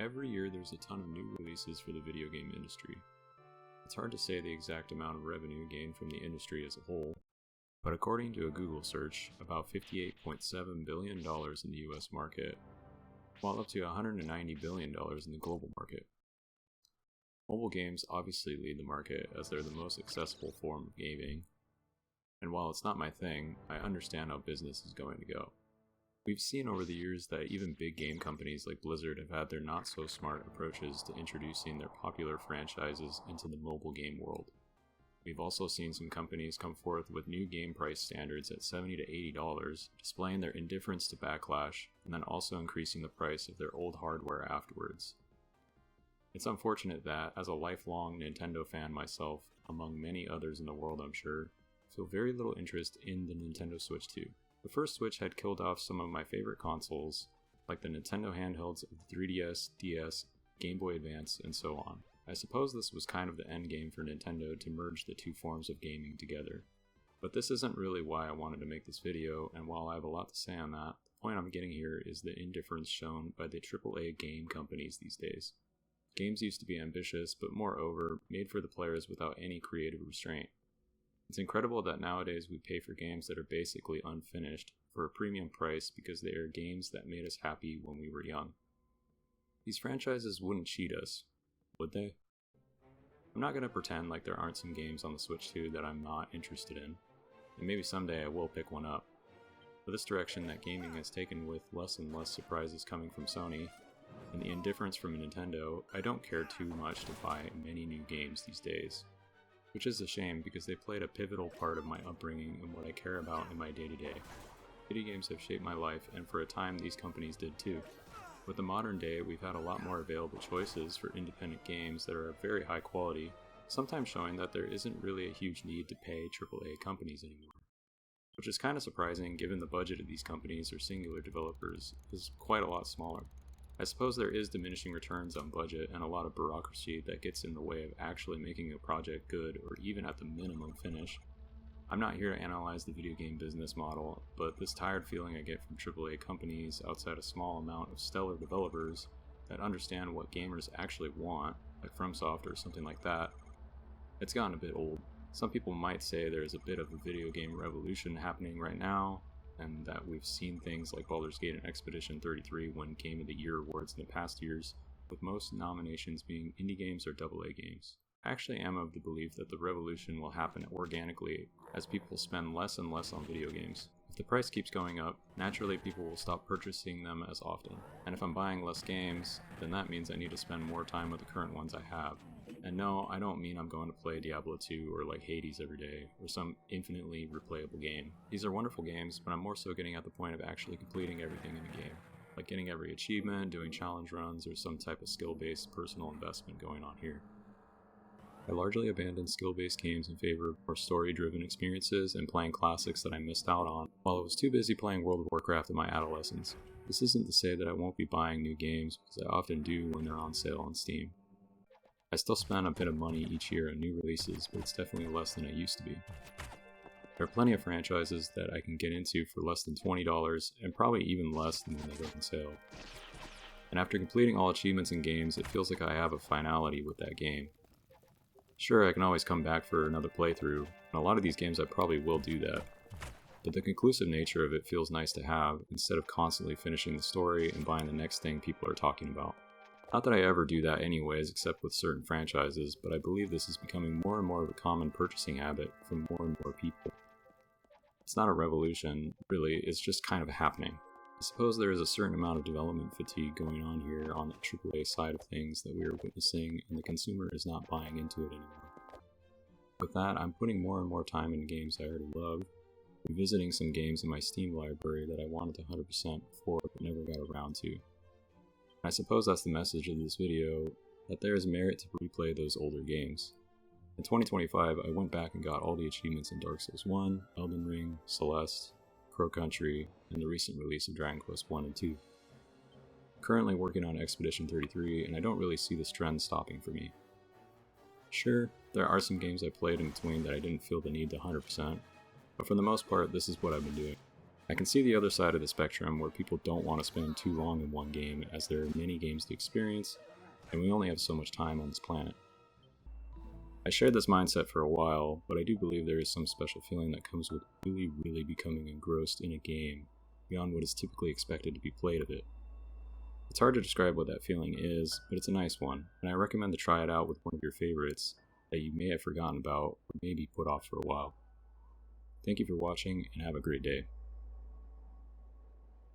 Every year there's a ton of new releases for the video game industry. It's hard to say the exact amount of revenue gained from the industry as a whole, but according to a Google search, about $58.7 billion in the US market, while up to $190 billion in the global market. Mobile games obviously lead the market as they're the most accessible form of gaming, and while it's not my thing, I understand how business is going to go. We've seen over the years that even big game companies like Blizzard have had their not-so-smart approaches to introducing their popular franchises into the mobile game world. We've also seen some companies come forth with new game price standards at $70 to $80, displaying their indifference to backlash, and then also increasing the price of their old hardware afterwards. It's unfortunate that, as a lifelong Nintendo fan myself, among many others in the world I'm sure, I feel very little interest in the Nintendo Switch 2. The first Switch had killed off some of my favorite consoles, like the Nintendo handhelds of the 3DS, DS, Game Boy Advance, and so on. I suppose this was kind of the end game for Nintendo to merge the two forms of gaming together. But this isn't really why I wanted to make this video, and while I have a lot to say on that, the point I'm getting here is the indifference shown by the AAA game companies these days. Games used to be ambitious, but moreover, made for the players without any creative restraint. It's incredible that nowadays we pay for games that are basically unfinished for a premium price because they are games that made us happy when we were young. These franchises wouldn't cheat us, would they? I'm not going to pretend like there aren't some games on the Switch 2 that I'm not interested in, and maybe someday I will pick one up. But this direction that gaming has taken with less and less surprises coming from Sony, and the indifference from Nintendo, I don't care too much to buy many new games these days. Which is a shame because they played a pivotal part of my upbringing and what I care about in my day-to-day. Video games have shaped my life, and for a time these companies did too. With the modern day, we've had a lot more available choices for independent games that are of very high quality, sometimes showing that there isn't really a huge need to pay AAA companies anymore. Which is kind of surprising given the budget of these companies or singular developers is quite a lot smaller. I suppose there is diminishing returns on budget and a lot of bureaucracy that gets in the way of actually making a project good or even at the minimum finish. I'm not here to analyze the video game business model, but this tired feeling I get from AAA companies outside a small amount of stellar developers that understand what gamers actually want, like FromSoft or something like that, it's gotten a bit old. Some people might say there's a bit of a video game revolution happening right now, and that we've seen things like Baldur's Gate and Expedition 33 win Game of the Year awards in the past years, with most nominations being indie games or AA games. I actually am of the belief that the revolution will happen organically as people spend less and less on video games. If the price keeps going up, naturally people will stop purchasing them as often. And if I'm buying less games, then that means I need to spend more time with the current ones I have. And no, I don't mean I'm going to play Diablo 2 or like Hades every day, or some infinitely replayable game. These are wonderful games, but I'm more so getting at the point of actually completing everything in the game. Like getting every achievement, doing challenge runs, or some type of skill-based personal investment going on here. I largely abandoned skill-based games in favor of more story-driven experiences and playing classics that I missed out on, while I was too busy playing World of Warcraft in my adolescence. This isn't to say that I won't be buying new games, because I often do when they're on sale on Steam. I still spend a bit of money each year on new releases, but it's definitely less than it used to be. There are plenty of franchises that I can get into for less than $20, and probably even less than when they go on sale. And after completing all achievements in games, it feels like I have a finality with that game. Sure, I can always come back for another playthrough, and a lot of these games I probably will do that. But the conclusive nature of it feels nice to have, instead of constantly finishing the story and buying the next thing people are talking about. Not that I ever do that anyways, except with certain franchises, but I believe this is becoming more and more of a common purchasing habit for more and more people. It's not a revolution, really, it's just kind of happening. I suppose there is a certain amount of development fatigue going on here on the AAA side of things that we are witnessing, and the consumer is not buying into it anymore. With that, I'm putting more and more time into games I already love, revisiting some games in my Steam library that I wanted to 100% before but never got around to. I suppose that's the message of this video, that there is merit to replay those older games. In 2025, I went back and got all the achievements in Dark Souls 1, Elden Ring, Celeste, Crow Country, and the recent release of Dragon Quest 1 and 2. Currently working on Expedition 33, and I don't really see this trend stopping for me. Sure, there are some games I played in between that I didn't feel the need to 100%, but for the most part, this is what I've been doing. I can see the other side of the spectrum where people don't want to spend too long in one game as there are many games to experience, and we only have so much time on this planet. I shared this mindset for a while, but I do believe there is some special feeling that comes with really becoming engrossed in a game beyond what is typically expected to be played of it. It's hard to describe what that feeling is, but it's a nice one, and I recommend to try it out with one of your favorites that you may have forgotten about or maybe put off for a while. Thank you for watching, and have a great day.